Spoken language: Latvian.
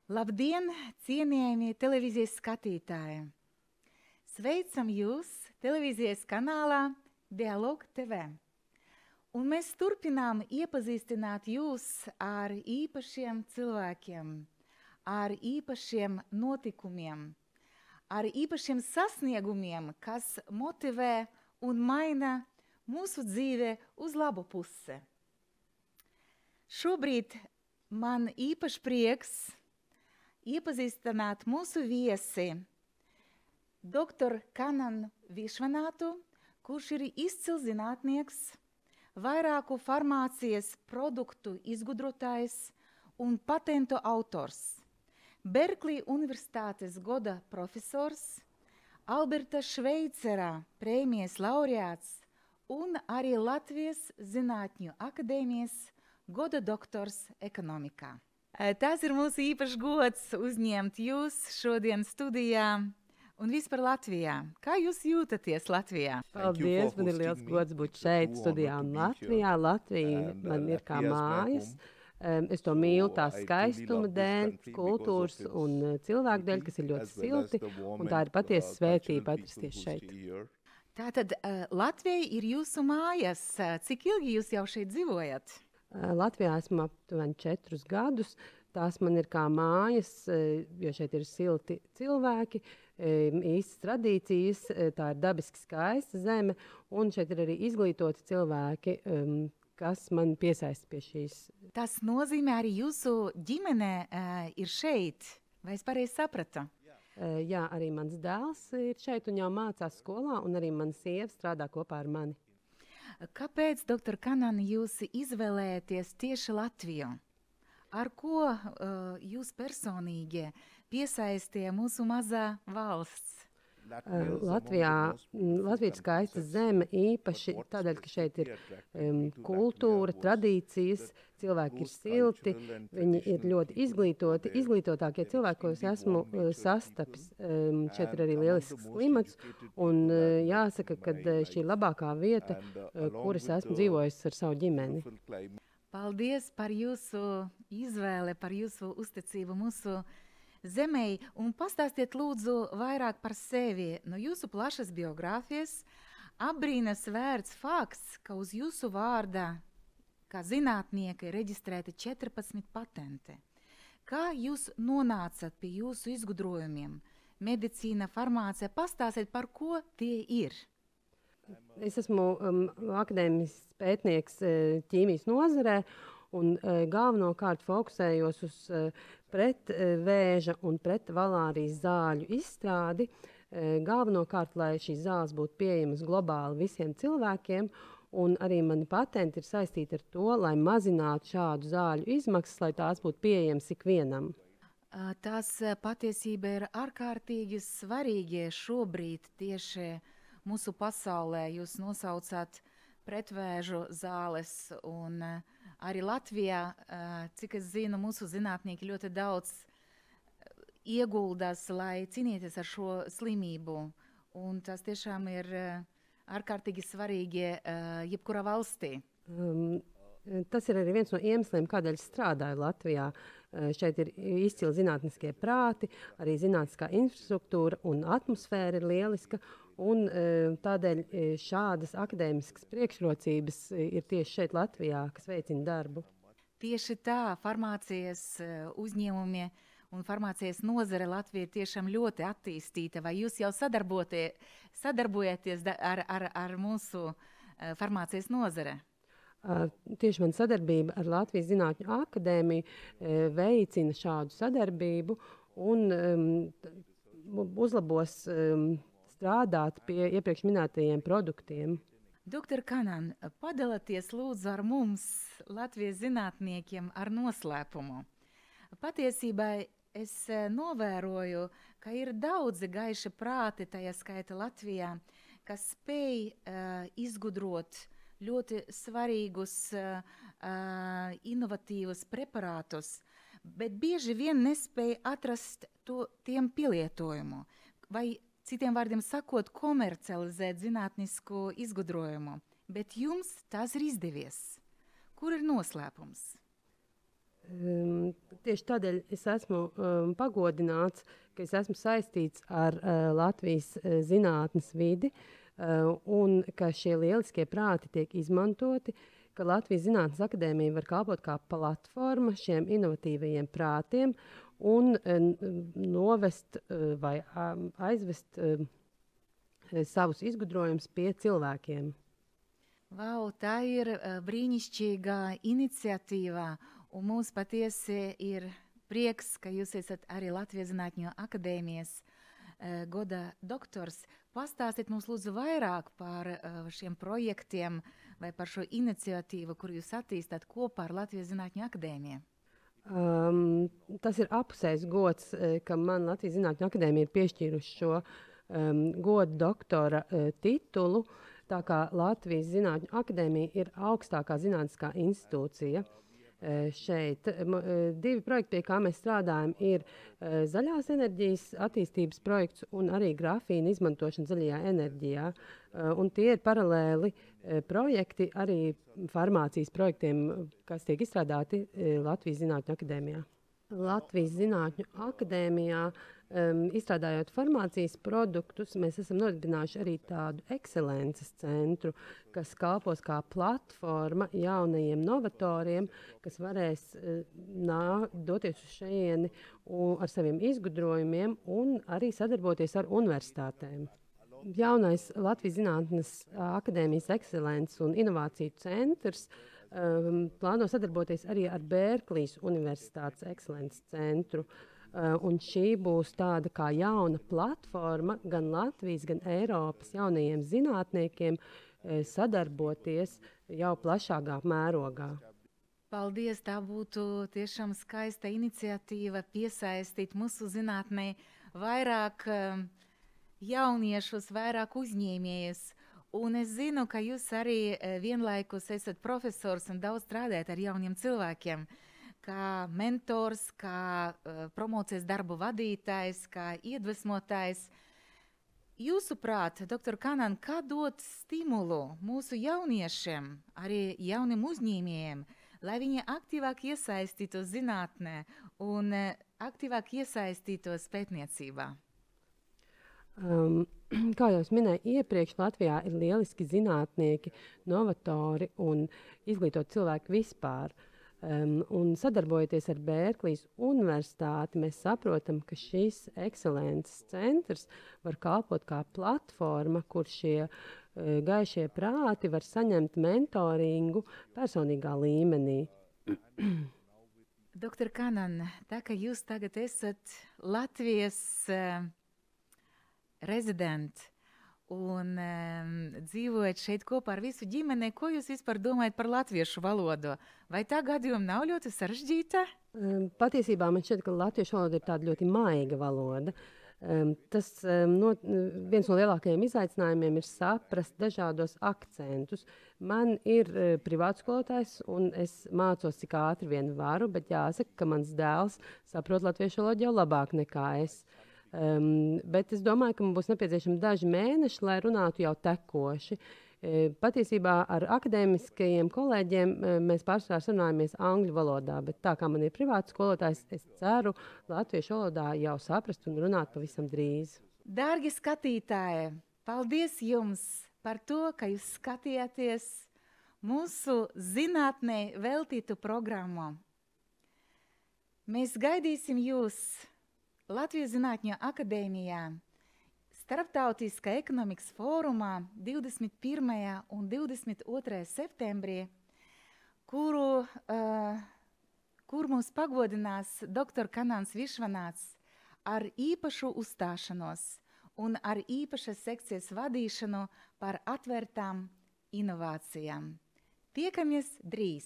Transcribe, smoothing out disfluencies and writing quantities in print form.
Labdien, cienījamie televīzijas skatītāji! Sveicam jūs televīzijas kanālā Dialog TV. Un mēs turpinām iepazīstināt jūs ar īpašiem cilvēkiem, ar īpašiem notikumiem, ar īpašiem sasniegumiem, kas motivē un maina mūsu dzīve uz labu pusi. Šobrīd man īpaši prieks iepazīstināt mūsu viesi, doktoru Kananu Višvanātu, kurš ir izcils zinātnieks, vairāku farmācijas produktu izgudrotājs un patentu autors, Berklī Universitātes goda profesors, Alberta Šveicera prēmijas laureāts un arī Latvijas Zinātņu akadēmijas goda doktors ekonomikā. Tas ir mūsu īpašs gods uzņemt jūs šodien studijā un vispār Latvijā. Kā jūs jūtaties Latvijā? Paldies, man ir liels gods būt šeit studijā un Latvijā. Latvija man ir kā mājas. Es to mīlu tās skaistuma dēļ, kultūras un cilvēku dēļ, kas ir ļoti silti, un tā ir patiesa svētība atrasties šeit. Tātad Latvija ir jūsu mājas. Cik ilgi jūs jau šeit dzīvojat? Latvijā esmu aptuveni 4 gadus. Tās man ir kā mājas, jo šeit ir silti cilvēki, īstas tradīcijas, tā ir dabiski skaista zeme, un šeit ir arī izglītoti cilvēki, kas man piesaista pie šīs. Tas nozīmē arī jūsu ģimene ir šeit, vai es pareizi sapratu? Jā, arī mans dēls ir šeit un jau mācās skolā, un arī mana sieva strādā kopā ar mani. Kāpēc, doktor Kanan, jūs izvēlēties tieši Latviju? Ar ko jūs personīgi piesaistīja mūsu mazā valsts? Latvija ir skaista zeme, īpaši tādēļ, ka šeit ir kultūra, tradīcijas, cilvēki ir silti, viņi ir ļoti izglītoti, izglītotākie cilvēki, ko es esmu sastapis. Šeit ir arī lielisks klimats, un jāsaka, ka šī ir labākā vieta, kur es esmu dzīvojis ar savu ģimeni. Paldies par jūsu izvēli, par jūsu uzticību mūsu zemei, un pastāstiet lūdzu vairāk par sevi. No jūsu plašas biogrāfijas apbrīnas vērts fakts, ka uz jūsu vārda, kā zinātnieka, ir reģistrēti 14 patenti. Kā jūs nonācat pie jūsu izgudrojumiem? Medicīna, farmācija, pastāstiet, par ko tie ir? Es esmu akadēmisks pētnieks ķīmijas nozarē, un galvenokārt fokusējos uz pretvēža un pretvalārijas zāļu izstrādi, galvenokārt, lai šīs zāles būtu pieejamas globāli visiem cilvēkiem, un arī mani patenti ir saistīti ar to, lai mazinātu šādu zāļu izmaksas, lai tās būtu pieejamas ikvienam. Tas patiesība ir ārkārtīgi svarīgi šobrīd tieši mūsu pasaulē. Jūs nosaucāt pretvēžu zāles, un arī Latvijā, cik es zinu, mūsu zinātnieki ļoti daudz ieguldās, lai cīnīties ar šo slimību. Un tas tiešām ir ārkārtīgi svarīgi jebkurā valstī. Tas ir arī viens no iemesliem, kādēļ strādāju Latvijā. Šeit ir izcili zinātniskie prāti, arī zinātniskā infrastruktūra un atmosfēra ir lieliska. Un tādēļ šādas akadēmiskas priekšrocības ir tieši šeit Latvijā, kas veicina darbu. Tieši tā, farmācijas uzņēmumi un farmācijas nozare Latvija ir tiešām ļoti attīstīta. Vai jūs jau sadarbojaties ar mūsu farmācijas nozare? Tieši man sadarbība ar Latvijas Zinātņu akadēmiju veicina šādu sadarbību un uzlabos strādāt pie iepriekš minētajiem produktiem. Doktor Kanan, padalieties lūdzu ar mums, Latvijas zinātniekiem, ar noslēpumu. Patiesībā es novēroju, ka ir daudzi gaiši prāti, tajā skaita Latvijā, kas spēj izgudrot ļoti svarīgus, inovatīvus preparātus, bet bieži vien nespēja atrast tiem pielietojumu. Vai citiem vārdiem sakot, komercializēt zinātnisku izgudrojumu, bet jums tas ir izdevies. Kur ir noslēpums? tieši tādēļ es esmu pagodināts, ka es esmu saistīts ar Latvijas zinātnes vidi un ka šie lieliskie prāti tiek izmantoti, ka Latvijas Zinātnes akadēmija var kalpot kā platforma šiem inovatīvajiem prātiem un novest vai aizvest savus izgudrojumus pie cilvēkiem. Vau, tā ir brīnišķīga iniciatīva, un mums patiesi ir prieks, ka jūs esat arī Latvijas Zinātņu akadēmijas goda doktors. Pastāstiet mums lūdzu vairāk par šiem projektiem vai par šo iniciatīvu, kur jūs attīstāt kopā ar Latvijas Zinātņu akadēmiju. Tas ir apusējs gods, ka man Latvijas Zinātņu akadēmija ir piešķīruši šo goda doktora titulu, tā kā Latvijas Zinātņu akadēmija ir augstākā zinātniskā institūcija šeit. Divi projekti, pie kā mēs strādājam, ir zaļās enerģijas attīstības projekts un arī grafīna izmantošana zaļajā enerģijā. Un tie ir paralēli projekti arī farmācijas projektiem, kas tiek izstrādāti Latvijas Zinātņu akadēmijā. Latvijas Zinātņu akadēmijā izstrādājot farmācijas produktus, mēs esam nodibinājuši arī tādu ekscelences centru, kas kalpos kā platforma jaunajiem novatoriem, kas varēs doties uz šejieni ar saviem izgudrojumiem un arī sadarboties ar universitātēm. Jaunais Latvijas Zinātnes akadēmijas ekscelences un inovāciju centrs plāno sadarboties arī ar Bērklijas Universitātes ekscelences centru. Un šī būs tāda kā jauna platforma gan Latvijas, gan Eiropas jaunajiem zinātniekiem sadarboties jau plašākā mērogā. Paldies, tā būtu tiešām skaista iniciatīva piesaistīt mūsu zinātnē vairāk jauniešus, vairāk uzņēmējus. Un es zinu, ka jūs arī vienlaikus esat profesors un daudz strādājat ar jauniem cilvēkiem. Kā mentors, kā promocijas darbu vadītājs, kā iedvesmotājs. Jūsuprāt, doktor Kanan, kā dot stimulu mūsu jauniešiem, arī jauniem uzņēmējiem, lai viņi aktīvāk iesaistītos zinātnē un aktīvāk iesaistītos pētniecībā? Kā jau es minēju iepriekš, Latvijā ir lieliski zinātnieki, novatori un izglītoti cilvēki vispār. Un sadarbojoties ar Bērklijas universitāti, mēs saprotam, ka šis ekscelences centrs var kalpot kā platforma, kur šie gaišie prāti var saņemt mentoringu personīgā līmenī. Doktor Kanan, tā kā jūs tagad esat Latvijas rezidents un dzīvojat šeit kopā ar visu ģimeni, ko jūs vispār domājat par latviešu valodu? Vai tā gadījuma nav ļoti sarežģīta? Patiesībā man šķiet, ka latviešu valoda ir tāda ļoti maiga valoda. Viens no lielākajiem izaicinājumiem ir saprast dažādos akcentus. Man ir privātskolotājs, un es mācos, cik ātri vien varu, bet jāsaka, ka mans dēls saprot latviešu valodu jau labāk nekā es. Bet es domāju, ka man būs nepieciešami daži mēneši, lai runātu jau tekoši. Patiesībā ar akadēmiskajiem kolēģiem mēs pārsvarā runājamies angļu valodā, bet tā kā man ir privāts skolotājs, es ceru latviešu valodā jau saprast un runāt pavisam drīz. Dārgi skatītāji, paldies jums par to, ka jūs skatījāties mūsu zinātnē veltītu programmu. Mēs gaidīsim jūs Latvijas Zinātņu akadēmijā Starptautiskā ekonomikas fórumā 21. un 22. septembrī, kur mūs pagodinās dr. Kanans Višvanāts ar īpašu uzstāšanos un ar īpašas sekcijas vadīšanu par atvērtām inovācijām. Tiekamies drīz!